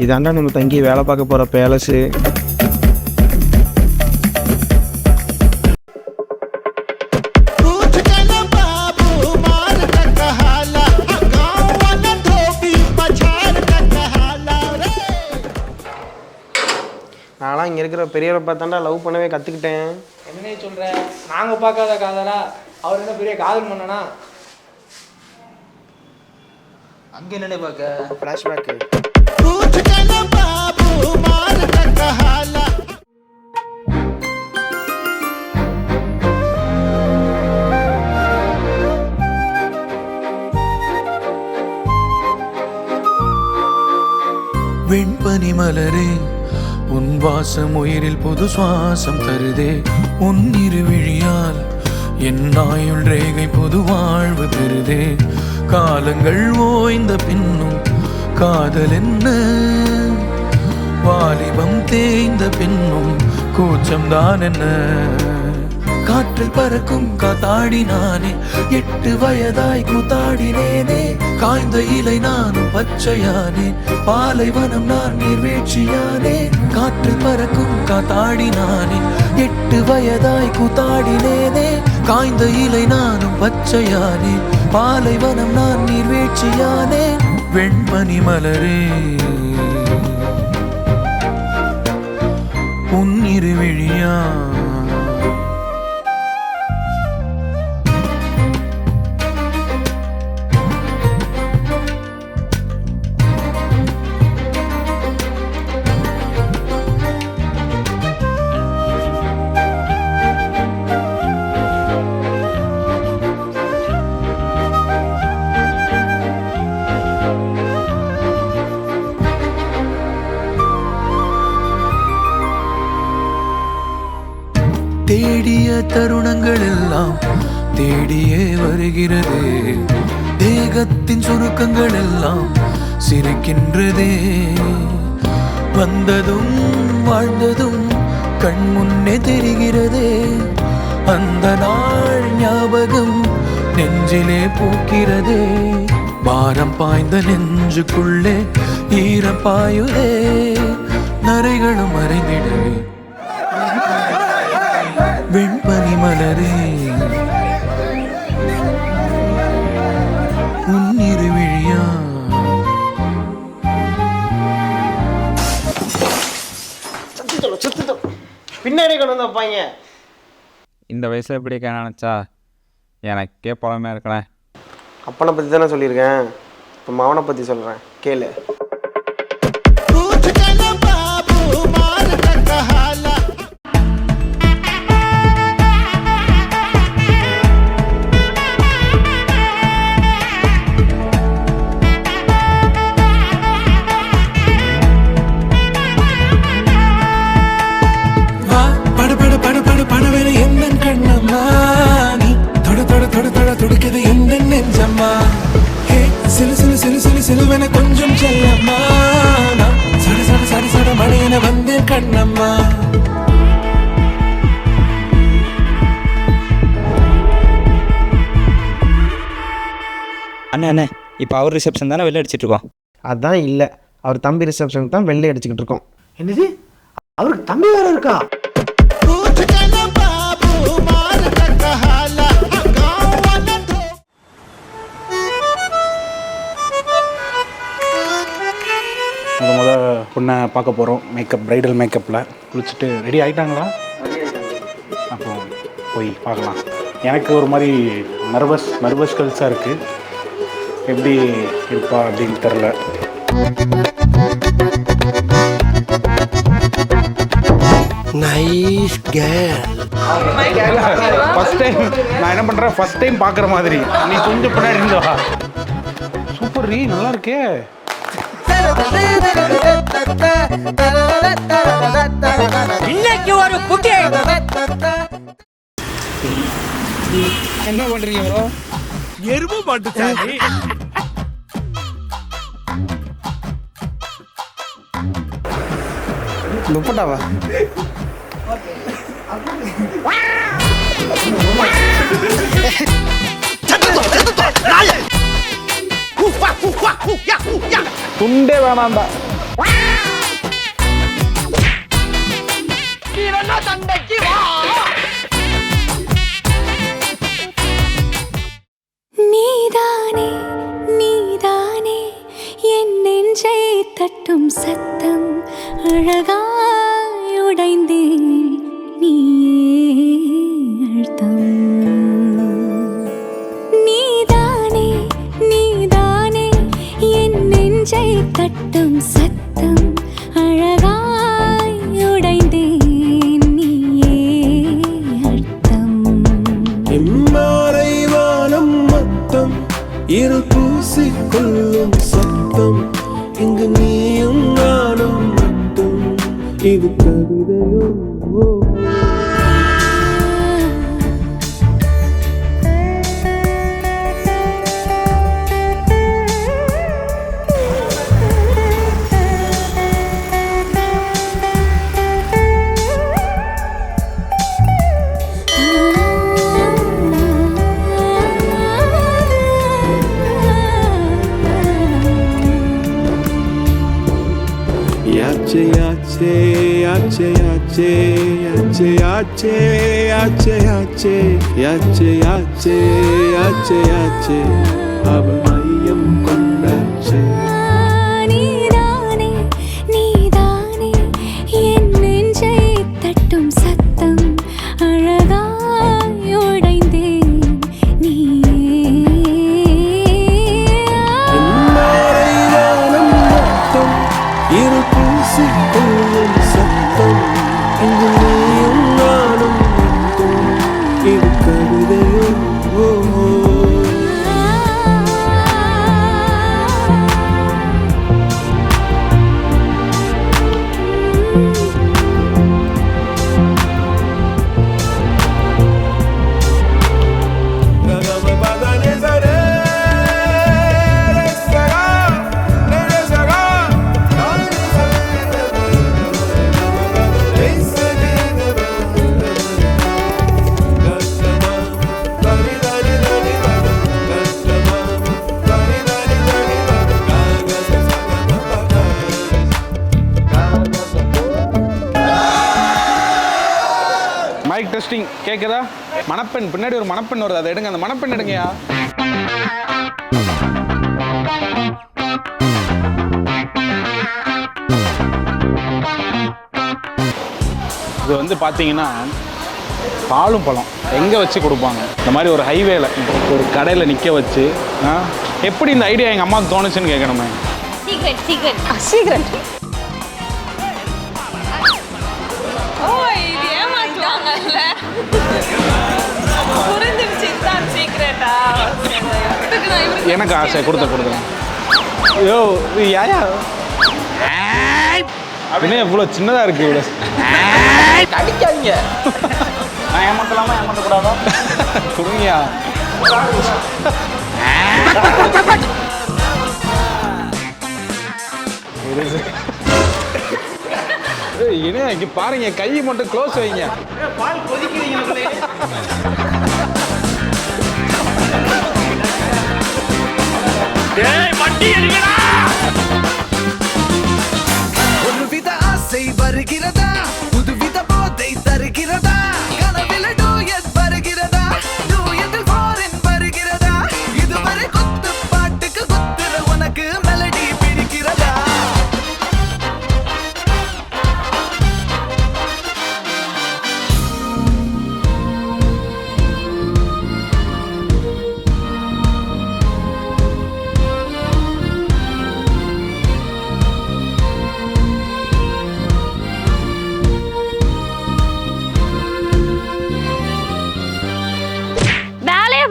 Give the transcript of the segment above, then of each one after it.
இதாண்டா நம்ம தங்கி வேலை பார்க்க போகிற பேலஸு. நான்லாம் இங்கே இருக்கிற பெரியவரை பார்த்தாண்டா லவ் பண்ணவே கற்றுக்கிட்டேன். என்னன்னே சொல்கிறேன், நாங்கள் பார்க்காத காதலா? அவர் என்ன பெரிய காதல் பண்ணனா? அங்கே என்னன்னே பார்க்க ஃப்ளாஷ்பேக்கு. வெண்பனி மலரே, உன் வாசம் உயிரில் புது சுவாசம் தருதே. உன் இருவிழியால் என் ஆயுள் ரேகை புது வாழ்வு பெறுதே. காலங்கள் ஓய்ந்த பின்னும் காதல் என்ன, வாலிபம் தேய்ந்த பின்னும் கூச்சம்தான் என்ன. காற்றில் பறக்கும் காத்தாடி நானே, 8 வயதாய் கூத்தாடினேனே. காய்ந்த இலை நானும் பச்சையானே, பாலைவனம் நான் நீர்வீழ்ச்சியானே. காற்றில் பறக்கும் காத்தாடி நானே, 8 வயதாய் கூத்தாடினேனே. காய்ந்த இலை நானும் பச்சையானே, பாலைவனம் நான் நீர்வீழ்ச்சியானே. வெண்பனி மலரே, உன் இருவிழியா தேடிய தருணங்கள் எல்லாம் தேடியே வருகிறது. தேகத்தின் சுருக்கங்கள் எல்லாம் சிரிக்கின்றதே. வந்ததும் வாழ்ந்ததும் கண் முன்னே தெரிகிறதே. அந்த நாள் ஞாபகம் நெஞ்சிலே பூக்கிறதே. பாரம் பாய்ந்த நெஞ்சுக்குள்ளே ஈரம் பாயுதே. நரைகளும் மறைந்திடவே. வெண்பனி மலரே, உன் இருவிழியா பின்னாடி கொண்டு வந்து வைப்பாங்க. இந்த வயசில் எப்படி நினச்சா எனக்கே புலமையாக இருக்கல. அப்பனை பற்றி தானே சொல்லியிருக்கேன், இப்போ மவனை பற்றி சொல்கிறேன் கேளு. கொஞ்சம் செல்லம்மா, சட சட சட சட மழையென வந்தேன் கண்ணம்மா. அண்ணே அண்ணே, இப்போ அவர் ரிசப்ஷன் தானே வெளில அடிச்சிட்டு இருக்கோம். அதான் இல்லை, அவர் தம்பி ரிசப்ஷனுக்கு தான் வெள்ளை அடிச்சுக்கிட்டு இருக்கோம். என்னது, அவருக்கு தம்பி வேற இருக்கா? முத பொண்ணை பார்க்க போகிறோம். மேக்கப், ப்ரைடல் மேக்கப்பில் குளிச்சுட்டு ரெடி ஆகிட்டாங்களா? அப்போ போய் பார்க்கலாம். எனக்கு ஒரு மாதிரி நர்வஸ் கல்ஸாக இருக்குது. எப்படி இருப்பா அப்படின்னு தெரில. Nice girl. ஃபஸ்ட் டைம் நான் என்ன பண்ணுறேன், ஃபஸ்ட் டைம் பார்க்குற மாதிரி. நீ கொஞ்சம் பின்னாடி இருந்தவா. சூப்பர் ரீ, நல்லா இருக்கே. இன்னைக்கு ஒரு குட்டி. என்ன பண்றீங்க ப்ரோ? எருமை மாட்டு சாமி. துப்பட்டாவா? துண்டே வேணாண்டா. அழகாய் உடைந்தேன் நீயே அழுத்தம் நீதானே நீதானே என் நெஞ்சை தட்டும் சத்தம் அழகாய் உடைந்தேன் நீயே அழுத்தம் எம்மாறை வானம் மொத்தம் இரு பூசிக்கொள்ளும் சத்தம் இங்கு நீயும் நானும் மட்டும் இது கவிதையோ Yache yache yache yache yache yache yache yache yache yache yache yache அவள் மையம் கொண்டாச்சே நீதானே நீதானே என் நெஞ்சை தட்டும் சத்தம் அழகாய் உடைந்தேன் நீயே எம்மாறை வானம் மொத்தம் இரு பூசிக்கொள்ளும் சத்தம் இங்கு நீயும் நானும் மட்டும் இது கவிதையோ மைக் டெஸ்டிங் கேட்குதா? மணப்பெண் பின்னாடி ஒரு மணப்பெண் வருது, அதை எடுங்க. அந்த மணப்பெண் எடுங்கயா. இது வந்து பார்த்தீங்கன்னா பாலும் பழம் எங்கே வச்சு கொடுப்பாங்க? இந்த மாதிரி ஒரு ஹைவேல ஒரு கடையில் நிற்க வச்சு எப்படி இந்த ஐடியா எங்கள் அம்மாவுக்கு தோணுச்சுன்னு கேட்கணுமே. சீக்ரெட் சீக்ரெட் சீக்ரெட் ஓ இது ஏமாத்துவாங்கல்ல புரிஞ்சிருச்சு தான் சீக்ரெட்டா எனக்கு ஆசை கொடுத்தேன். ஐயோ யாயா அப்படின்னே இவ்வளோ சின்னதாக இருக்கு. இவ்வளோ அடிக்காதீங்க. நான் ஏமாத்தலாமா ஏமாத்தக்கூடாதா? கொடுங்கயா. என்ன இங்கே பாருங்க, கை மட்டும் க்ளோஸ் வைங்க. பால் கொதிக்கிறீங்க. ஒருவித ஆசை வருகிறதா, புதுவித போதை தருகிறதா, கனவில் டூயட் வருகிறதா, டூயட்டில் ஃபாரின் வருகிறதா, இதுவரை குத்து பாட்டுக்கு குத்துற உனக்கு மெலடி பிடிக்கிறதா?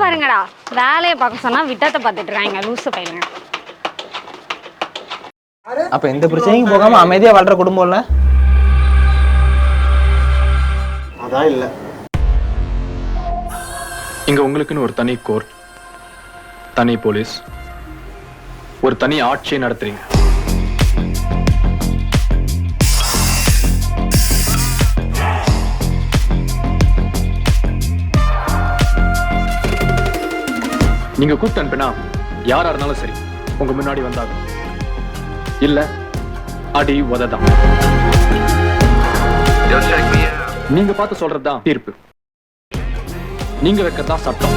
பாருங்கடா, வேலையை பார்க்க சொன்னா விட்டத்தை பார்த்துட்டு இருக்காங்க லூசு பையங்க. அப்ப எந்த பிரச்சனையும் போகாம அமைதியா வாழ்ற குடும்பம் இல்ல? அதான் இல்லை. இங்க உங்களுக்குன்னு ஒரு தனி கோர்ட், தனி போலீஸ், ஒரு தனி ஆட்சியை நடத்துறீங்க. நீங்க கூப்பிட்டு அனுப்பினா யாரா இருந்தாலும் சரி உங்க முன்னாடி வந்தாங்க. இல்ல அடி உததான். நீங்க பார்த்து சொல்றதுதான் தீர்ப்பு. நீங்க வைக்கிறதா சட்டம்.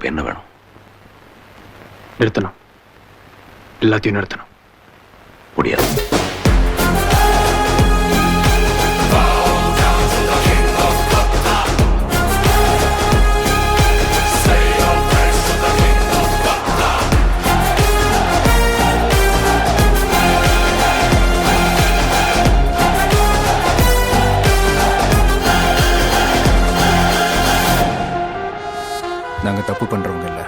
இப்போ என்ன வேணும்? நிறுத்தணும், எல்லாத்தையும் நிறுத்தணும். முடியாது. நாங்கள் தப்பு பண்ணுறவங்க இல்லை,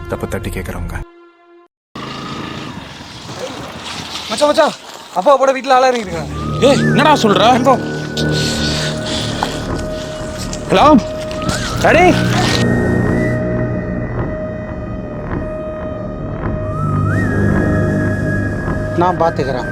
தப்பு தட்டி கேட்குறவங்க. மச்சான் மச்சான், அப்பா போட வீட்டில் ஆளாக இறங்கிருக்காங்க. ஏய் என்னடா சொல்ற? ஹலோ டாடி, நான் பார்த்துக்கிறேன்.